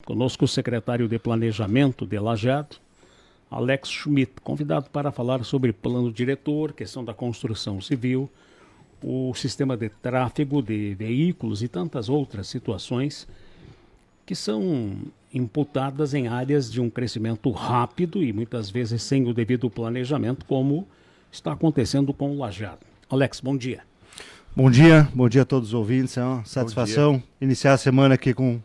Conosco o secretário de Planejamento de Lajeado, Alex Schmidt, convidado para falar sobre plano diretor, questão da construção civil, o sistema de tráfego de veículos e tantas outras situações que são imputadas em áreas de um crescimento rápido e muitas vezes sem o devido planejamento, como está acontecendo com o Lajeado. Alex, bom dia. Bom dia a todos os ouvintes. É uma satisfação iniciar a semana aqui com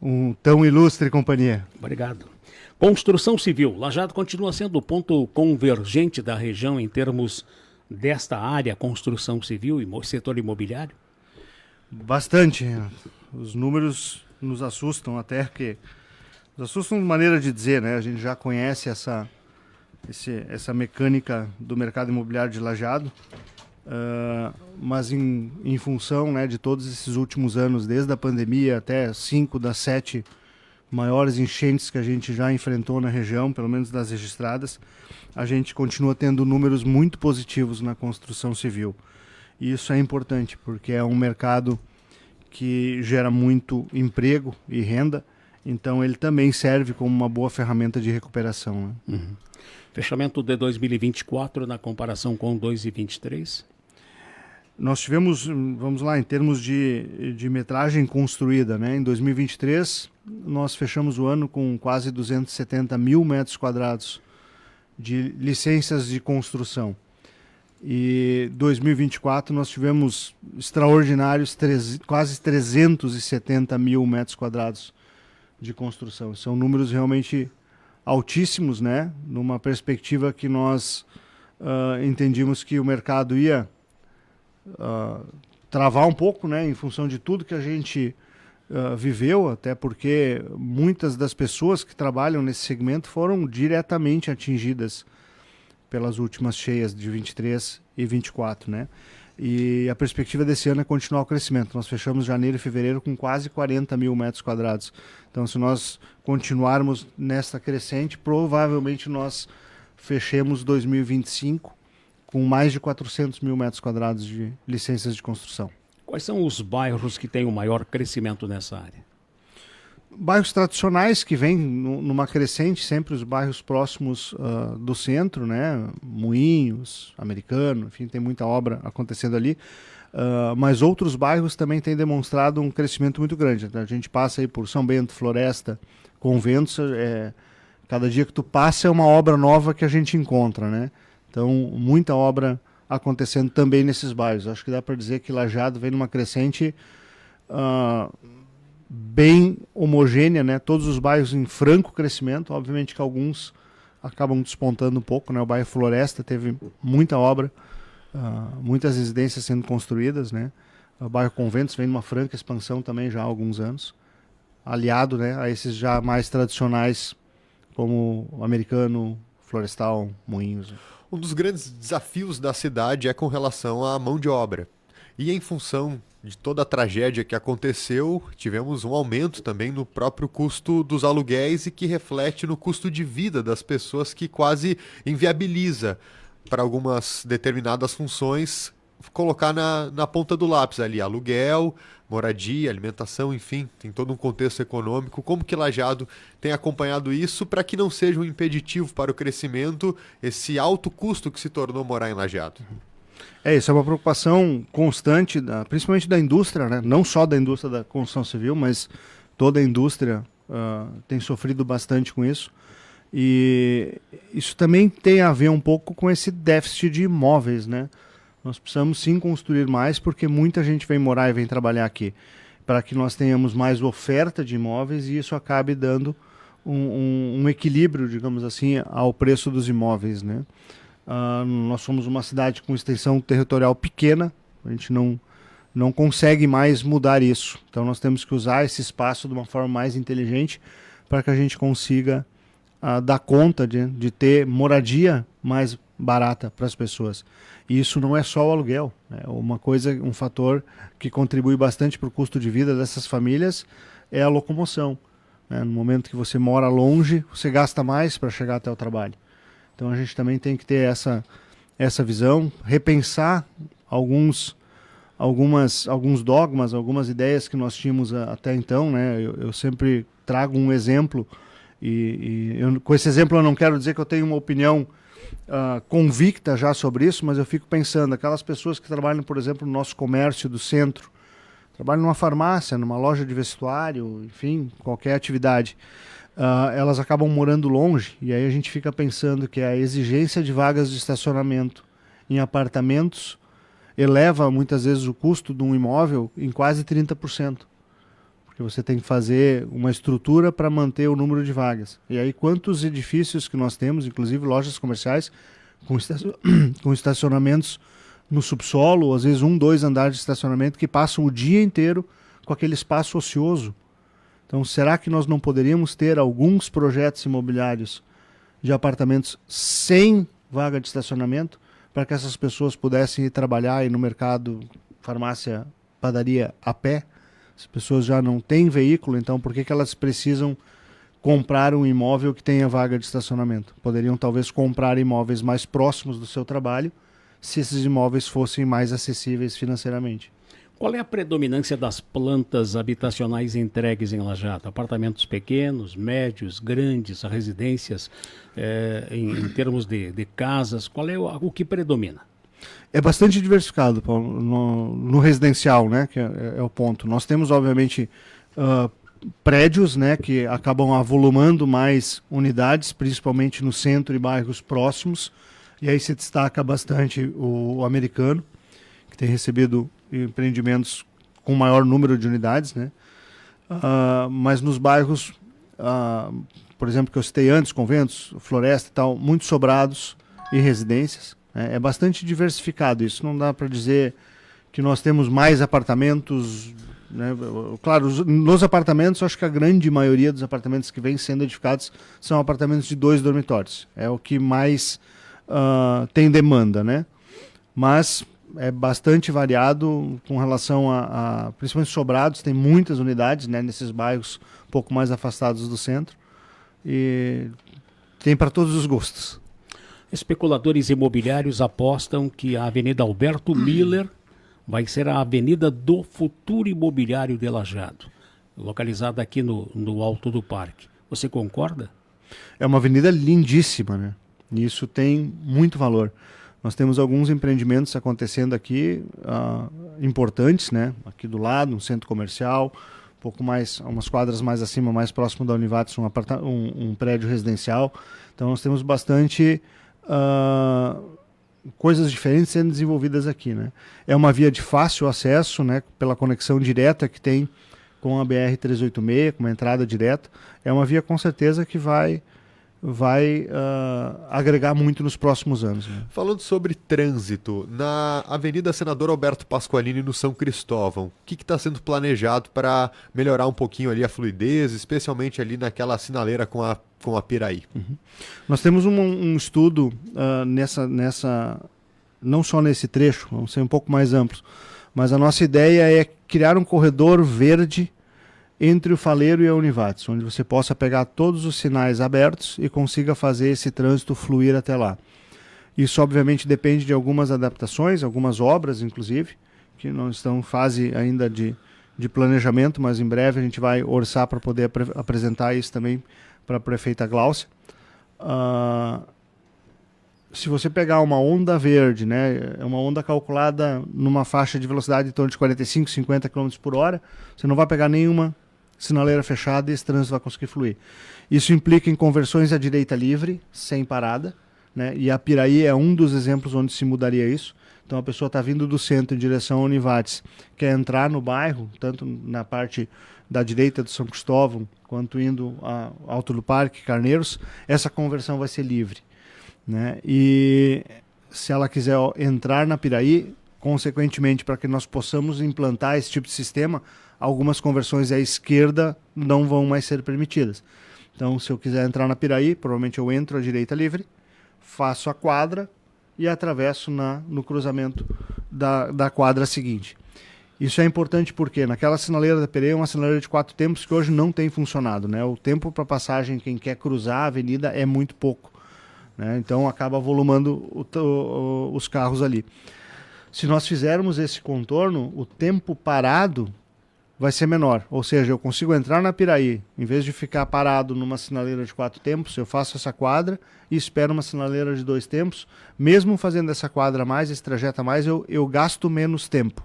um tão ilustre companhia. Obrigado. Construção civil. Lajeado continua sendo o ponto convergente da região em termos desta área, construção civil e setor imobiliário? Bastante. Os números nos assustam até, que nos assustam de maneira de dizer, né? A gente já conhece essa mecânica do mercado imobiliário de Lajeado, mas em função, né, de todos esses últimos anos, desde a pandemia até 5 das 7 maiores enchentes que a gente já enfrentou na região, pelo menos das registradas, a gente continua tendo números muito positivos na construção civil. E isso é importante, porque é um mercado que gera muito emprego e renda, então ele também serve como uma boa ferramenta de recuperação, né? Uhum. Fechamento de 2024 na comparação com 2023? Nós tivemos, vamos lá, em termos de metragem construída, né? Em 2023, nós fechamos o ano com quase 270 mil metros quadrados de licenças de construção. E 2024 nós tivemos extraordinários quase 370 mil metros quadrados de construção. São números realmente altíssimos, né? Numa perspectiva que nós entendíamos que o mercado ia travar um pouco, né? Em função de tudo que a gente viveu, até porque muitas das pessoas que trabalham nesse segmento foram diretamente atingidas pelas últimas cheias de 23 e 24, né? E a perspectiva desse ano é continuar o crescimento. Nós fechamos janeiro e fevereiro com quase 40 mil metros quadrados. Então, se nós continuarmos nesta crescente, provavelmente nós fechemos 2025 com mais de 400 mil metros quadrados de licenças de construção. Quais são os bairros que têm o maior crescimento nessa área? Bairros tradicionais que vêm numa crescente, sempre os bairros próximos do centro, né? Moinhos, Americano, enfim, tem muita obra acontecendo ali. Mas outros bairros também têm demonstrado um crescimento muito grande. A gente passa aí por São Bento, Floresta, Conventos, cada dia que tu passa é uma obra nova que a gente encontra, né? Então, muita obra acontecendo também nesses bairros. Acho que dá para dizer que Lajeado vem numa crescente bem homogênea, né? Todos os bairros em franco crescimento. Obviamente que alguns acabam despontando um pouco, né? O bairro Floresta teve muita obra, muitas residências sendo construídas, né? O bairro Conventos vem numa franca expansão também já há alguns anos, aliado, né, a esses já mais tradicionais como o Americano, Florestal, Moinhos. Um dos grandes desafios da cidade é com relação à mão de obra. E em função de toda a tragédia que aconteceu, tivemos um aumento também no próprio custo dos aluguéis e que reflete no custo de vida das pessoas, que quase inviabiliza para algumas determinadas funções colocar na ponta do lápis ali aluguel, moradia, alimentação, enfim, tem todo um contexto econômico. Como que Lajeado tem acompanhado isso para que não seja um impeditivo para o crescimento, esse alto custo que se tornou morar em Lajeado? Isso é uma preocupação constante, principalmente da indústria, né? Não só da indústria da construção civil, mas toda a indústria tem sofrido bastante com isso. E isso também tem a ver um pouco com esse déficit de imóveis, né? Nós precisamos sim construir mais, porque muita gente vem morar e vem trabalhar aqui, para que nós tenhamos mais oferta de imóveis e isso acabe dando um equilíbrio, digamos assim, ao preço dos imóveis, né? Nós somos uma cidade com extensão territorial pequena, a gente não consegue mais mudar isso. Então nós temos que usar esse espaço de uma forma mais inteligente para que a gente consiga dar conta de ter moradia mais barata para as pessoas. E isso não é só o aluguel, né? Um fator que contribui bastante para o custo de vida dessas famílias é a locomoção, né? No momento que você mora longe, você gasta mais para chegar até o trabalho. Então a gente também tem que ter essa visão, repensar alguns dogmas, algumas ideias que nós tínhamos até então, né? Eu sempre trago um exemplo, com esse exemplo eu não quero dizer que eu tenho uma opinião convicta já sobre isso, mas eu fico pensando, aquelas pessoas que trabalham, por exemplo, no nosso comércio do centro, trabalham numa farmácia, numa loja de vestuário, enfim, qualquer atividade, elas acabam morando longe, e aí a gente fica pensando que a exigência de vagas de estacionamento em apartamentos eleva muitas vezes o custo de um imóvel em quase 30%. Porque você tem que fazer uma estrutura para manter o número de vagas. E aí quantos edifícios que nós temos, inclusive lojas comerciais, com estacionamentos no subsolo, ou às vezes 1, 2 andares de estacionamento, que passam o dia inteiro com aquele espaço ocioso. Então, será que nós não poderíamos ter alguns projetos imobiliários de apartamentos sem vaga de estacionamento, para que essas pessoas pudessem ir trabalhar e no mercado, farmácia, padaria, a pé? As pessoas já não têm veículo, então por que elas precisam comprar um imóvel que tenha vaga de estacionamento? Poderiam talvez comprar imóveis mais próximos do seu trabalho, se esses imóveis fossem mais acessíveis financeiramente. Qual é a predominância das plantas habitacionais entregues em Lajeado? Apartamentos pequenos, médios, grandes, residências, em termos de casas, qual é o que predomina? É bastante diversificado, Paulo, no residencial, né, que é o ponto. Nós temos, obviamente, prédios, né, que acabam avolumando mais unidades, principalmente no centro e bairros próximos, e aí se destaca bastante o Americano, que tem recebido empreendimentos com maior número de unidades, né, mas nos bairros, por exemplo, que eu citei antes, Conventos, Floresta e tal, muito sobrados e residências. É bastante diversificado isso, não dá para dizer que nós temos mais apartamentos, né? Claro, nos apartamentos, acho que a grande maioria dos apartamentos que vêm sendo edificados são apartamentos de 2 dormitórios, é o que mais tem demanda, né? Mas é bastante variado com relação principalmente sobrados, tem muitas unidades, né, nesses bairros um pouco mais afastados do centro, e tem para todos os gostos. Especuladores imobiliários apostam que a Avenida Alberto Miller vai ser a avenida do futuro imobiliário de Lajeado, localizada aqui no alto do parque. Você concorda? É uma avenida lindíssima, né? E isso tem muito valor. Nós temos alguns empreendimentos acontecendo aqui, importantes, né? Aqui do lado, um centro comercial, um pouco mais, umas quadras mais acima, mais próximo da Univates, um prédio residencial. Então nós temos bastante coisas diferentes sendo desenvolvidas aqui, né? É uma via de fácil acesso, né? Pela conexão direta que tem com a BR-386, com uma entrada direta. É uma via com certeza que vai agregar muito nos próximos anos, né? Falando sobre trânsito, na Avenida Senador Alberto Pasqualini, no São Cristóvão, o que está sendo planejado para melhorar um pouquinho ali a fluidez, especialmente ali naquela sinaleira com a Piraí? Uhum. Nós temos um estudo não só nesse trecho, vamos ser um pouco mais amplos, mas a nossa ideia é criar um corredor verde entre o Faleiro e a Univates, onde você possa pegar todos os sinais abertos e consiga fazer esse trânsito fluir até lá. Isso obviamente depende de algumas adaptações, algumas obras inclusive, que não estão em fase ainda de planejamento, mas em breve a gente vai orçar para poder apresentar isso também para a prefeita Gláucia. Se você pegar uma onda verde, né, é uma onda calculada numa faixa de velocidade em torno de 45, 50 km por hora, você não vai pegar nenhuma sinaleira fechada e esse trânsito vai conseguir fluir. Isso implica em conversões à direita livre, sem parada, né? E a Piraí é um dos exemplos onde se mudaria isso. Então a pessoa está vindo do centro em direção a Univates, quer entrar no bairro, tanto na parte da direita do São Cristóvão, quanto indo a Alto do Parque, Carneiros, essa conversão vai ser livre, né? E se ela quiser entrar na Piraí, consequentemente, para que nós possamos implantar esse tipo de sistema, algumas conversões à esquerda não vão mais ser permitidas. Então, se eu quiser entrar na Piraí, provavelmente eu entro à direita livre, faço a quadra e atravesso no cruzamento da quadra seguinte. Isso é importante porque naquela sinaleira da Piraí é uma sinaleira de 4 tempos que hoje não tem funcionado, né? O tempo para passagem, quem quer cruzar a avenida, é muito pouco, né? Então acaba volumando os carros ali. Se nós fizermos esse contorno, o tempo parado vai ser menor. Ou seja, eu consigo entrar na Piraí, em vez de ficar parado numa sinaleira de 4 tempos, eu faço essa quadra e espero uma sinaleira de 2 tempos. Mesmo fazendo essa quadra a mais, esse trajeto a mais, eu gasto menos tempo.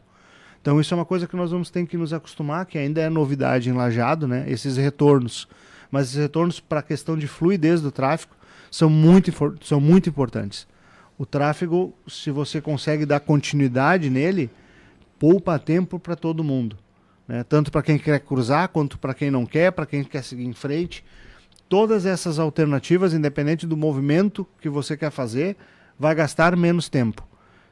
Então isso é uma coisa que nós vamos ter que nos acostumar, que ainda é novidade em Lajeado, né? Esses retornos. Mas esses retornos para a questão de fluidez do tráfego são muito importantes. O tráfego, se você consegue dar continuidade nele, poupa tempo para todo mundo. Né? Tanto para quem quer cruzar, quanto para quem não quer, para quem quer seguir em frente. Todas essas alternativas, independente do movimento que você quer fazer, vai gastar menos tempo.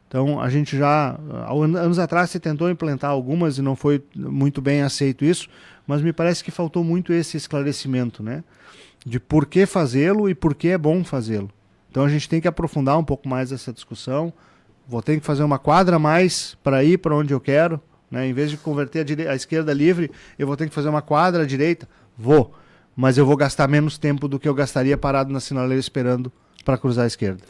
Então, a gente já, anos atrás, se tentou implantar algumas e não foi muito bem aceito isso, mas me parece que faltou muito esse esclarecimento, né? De por que fazê-lo e por que é bom fazê-lo. Então, a gente tem que aprofundar um pouco mais essa discussão. Vou ter que fazer uma quadra a mais para ir para onde eu quero. Né? Em vez de converter a esquerda livre, eu vou ter que fazer uma quadra à direita? Vou. Mas eu vou gastar menos tempo do que eu gastaria parado na sinaleira esperando para cruzar a esquerda.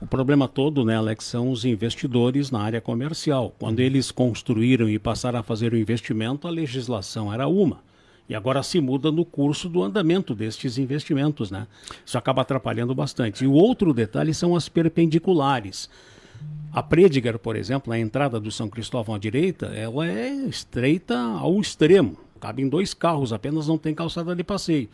O problema todo, né, Alex, são os investidores na área comercial. Quando eles construíram e passaram a fazer o investimento, a legislação era uma. E agora se muda no curso do andamento destes investimentos, né? Isso acaba atrapalhando bastante. E o outro detalhe são as perpendiculares. A Prediger, por exemplo, a entrada do São Cristóvão à direita, ela é estreita ao extremo. Cabem 2 carros, apenas não tem calçada de passeio.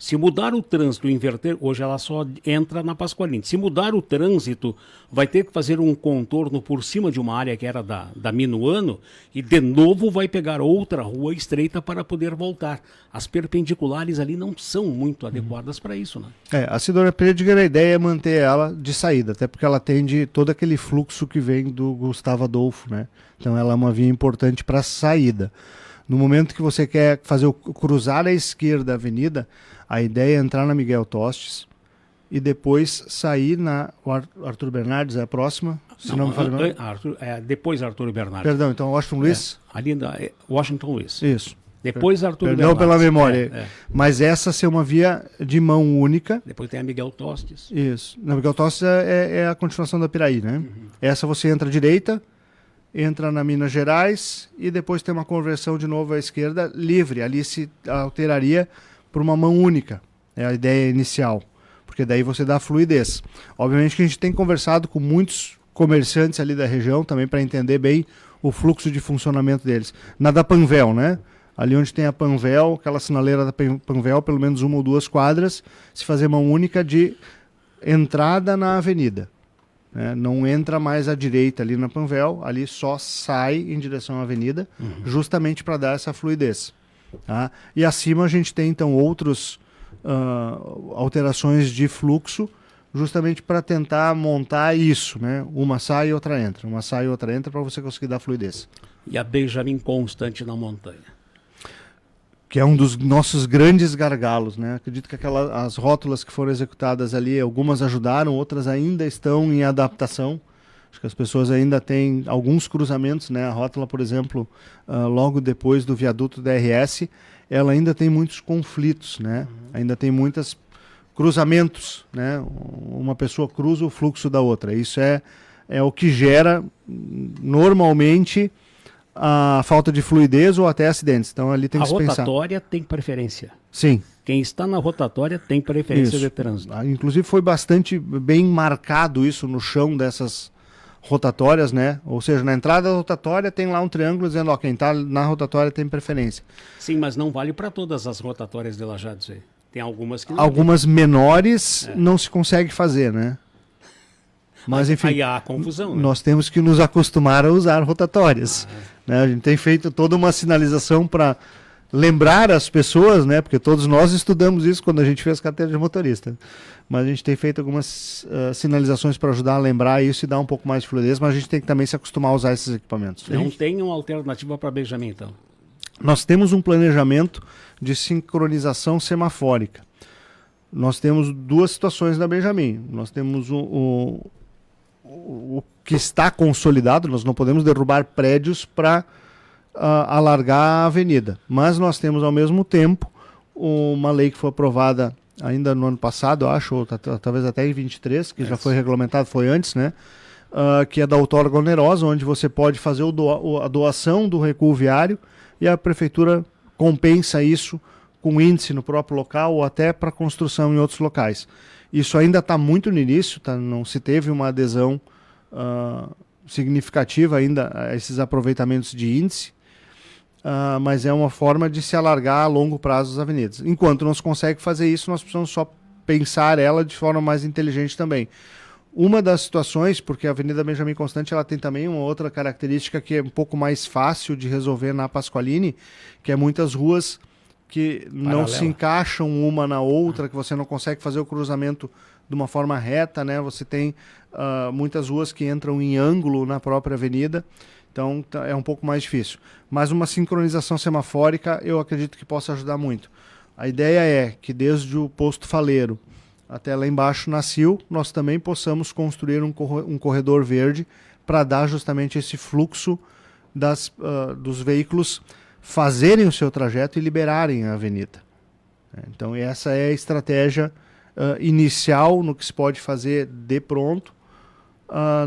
Se mudar o trânsito, inverter, hoje ela só entra na Pascoalini. Se mudar o trânsito, vai ter que fazer um contorno por cima de uma área que era da Minuano e de novo vai pegar outra rua estreita para poder voltar. As perpendiculares ali não são muito adequadas para isso, né? A Cidora Prediger, a ideia é manter ela de saída, até porque ela atende todo aquele fluxo que vem do Gustavo Adolfo, né? Então ela é uma via importante para saída. No momento que você quer fazer cruzar à esquerda a avenida, a ideia é entrar na Miguel Tostes e depois sair na Arthur Bernardes, é a próxima? Se não me falha, depois Arthur Bernardes. Perdão, então Washington Luiz? Ali Washington Luiz. Isso. Depois Arthur Perdão Bernardes. pela memória. Mas essa ser uma via de mão única. Depois tem a Miguel Tostes. Isso. Na Miguel Tostes é a continuação da Piraí, né? Essa você entra à direita, entra na Minas Gerais e depois tem uma conversão de novo à esquerda livre. Ali se alteraria por uma mão única. É a ideia inicial. Porque daí você dá fluidez. Obviamente que a gente tem conversado com muitos comerciantes ali da região também para entender bem o fluxo de funcionamento deles. Na da Panvel, né? Ali onde tem a Panvel, aquela sinaleira da Panvel, pelo menos 1 ou 2 quadras, se fazer mão única de entrada na avenida. Né? Não entra mais à direita ali na Panvel, ali só sai em direção à avenida, justamente para dar essa fluidez. Tá? E acima a gente tem então outras alterações de fluxo, justamente para tentar montar isso, né? Uma sai e outra entra, uma sai e outra entra para você conseguir dar fluidez. E a Benjamin Constante na montanha. Que é um dos nossos grandes gargalos, né? Acredito que as rótulas que foram executadas ali, algumas ajudaram, outras ainda estão em adaptação. Acho que as pessoas ainda têm alguns cruzamentos, né? A rótula, por exemplo, logo depois do viaduto da RS, ela ainda tem muitos conflitos, né? Ainda tem muitos cruzamentos, né? Uma pessoa cruza o fluxo da outra. Isso é o que gera, normalmente, a falta de fluidez ou até acidentes. Então ali tem que se pensar. A rotatória tem preferência. Sim. Quem está na rotatória tem preferência de trânsito. Inclusive foi bastante bem marcado isso no chão dessas rotatórias, né? Ou seja, na entrada da rotatória tem lá um triângulo dizendo, ó, quem está na rotatória tem preferência. Sim, mas não vale para todas as rotatórias de Lajeado isso aí. Tem algumas que não. Algumas menores não se consegue fazer, né? Mas enfim, aí há confusão, né? Nós temos que nos acostumar a usar rotatórias. Né? A gente tem feito toda uma sinalização para lembrar as pessoas, né? Porque todos nós estudamos isso quando a gente fez carteira de motorista. Mas a gente tem feito algumas sinalizações para ajudar a lembrar isso e dar um pouco mais de fluidez, mas a gente tem que também se acostumar a usar esses equipamentos. Não tem uma alternativa para Benjamin, então? Nós temos um planejamento de sincronização semafórica. Nós temos 2 situações na Benjamin. Nós temos o que está consolidado, nós não podemos derrubar prédios para alargar a avenida. Mas nós temos, ao mesmo tempo, uma lei que foi aprovada ainda no ano passado, eu acho, ou talvez até em 23, que já foi regulamentado, foi antes, né? Que é da outorga onerosa, onde você pode fazer a doação do recuo viário e a prefeitura compensa isso com índice no próprio local ou até para construção em outros locais. Isso ainda está muito no início, não se teve uma adesão significativa ainda a esses aproveitamentos de índice, mas é uma forma de se alargar a longo prazo as avenidas. Enquanto não se consegue fazer isso, nós precisamos só pensar ela de forma mais inteligente também. Uma das situações, porque a Avenida Benjamin Constant ela tem também uma outra característica que é um pouco mais fácil de resolver na Pasqualini, que é muitas ruas que não se encaixam uma na outra, que você não consegue fazer o cruzamento de uma forma reta, né? Você tem muitas ruas que entram em ângulo na própria avenida, então é um pouco mais difícil. Mas uma sincronização semafórica eu acredito que possa ajudar muito. A ideia é que desde o posto Faleiro até lá embaixo na Sil, nós também possamos construir um corredor verde para dar justamente esse fluxo dos veículos fazerem o seu trajeto e liberarem a avenida. Então essa é a estratégia inicial no que se pode fazer de pronto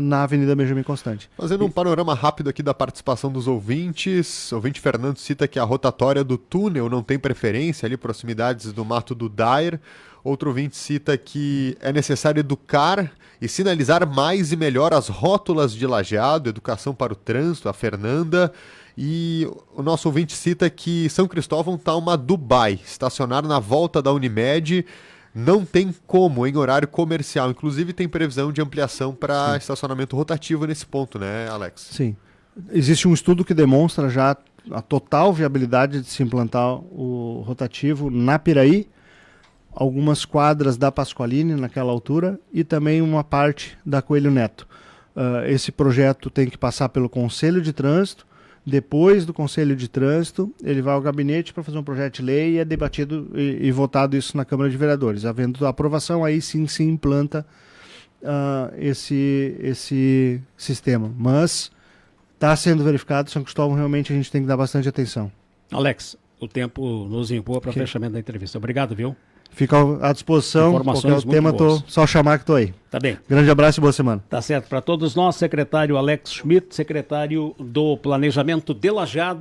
na Avenida Benjamin Constant. Fazendo um panorama rápido aqui da participação dos ouvintes, o ouvinte Fernando cita que a rotatória do túnel não tem preferência ali, proximidades do Mato do Dair. Outro ouvinte cita que é necessário educar e sinalizar mais e melhor as rótulas de lajeado, educação para o trânsito, a Fernanda. E o nosso ouvinte cita que São Cristóvão está uma Dubai, estacionar na volta da Unimed não tem como em horário comercial, inclusive tem previsão de ampliação para estacionamento rotativo nesse ponto, né, Alex? Sim, existe um estudo que demonstra já a total viabilidade de se implantar o rotativo na Piraí, algumas quadras da Pasqualini naquela altura e também uma parte da Coelho Neto. Esse projeto tem que passar pelo Conselho de Trânsito. Depois do Conselho de Trânsito, ele vai ao gabinete para fazer um projeto de lei e é debatido e votado isso na Câmara de Vereadores. Havendo aprovação, aí sim se implanta esse sistema. Mas está sendo verificado, São Cristóvão realmente a gente tem que dar bastante atenção. Alex, o tempo nos impõe para o fechamento da entrevista. Obrigado, viu? Fica à disposição, qualquer tema, só chamar que estou aí. Tá bem. Grande abraço e boa semana. Tá certo para todos nós, secretário Alex Schmidt, secretário do Planejamento de Lajeado.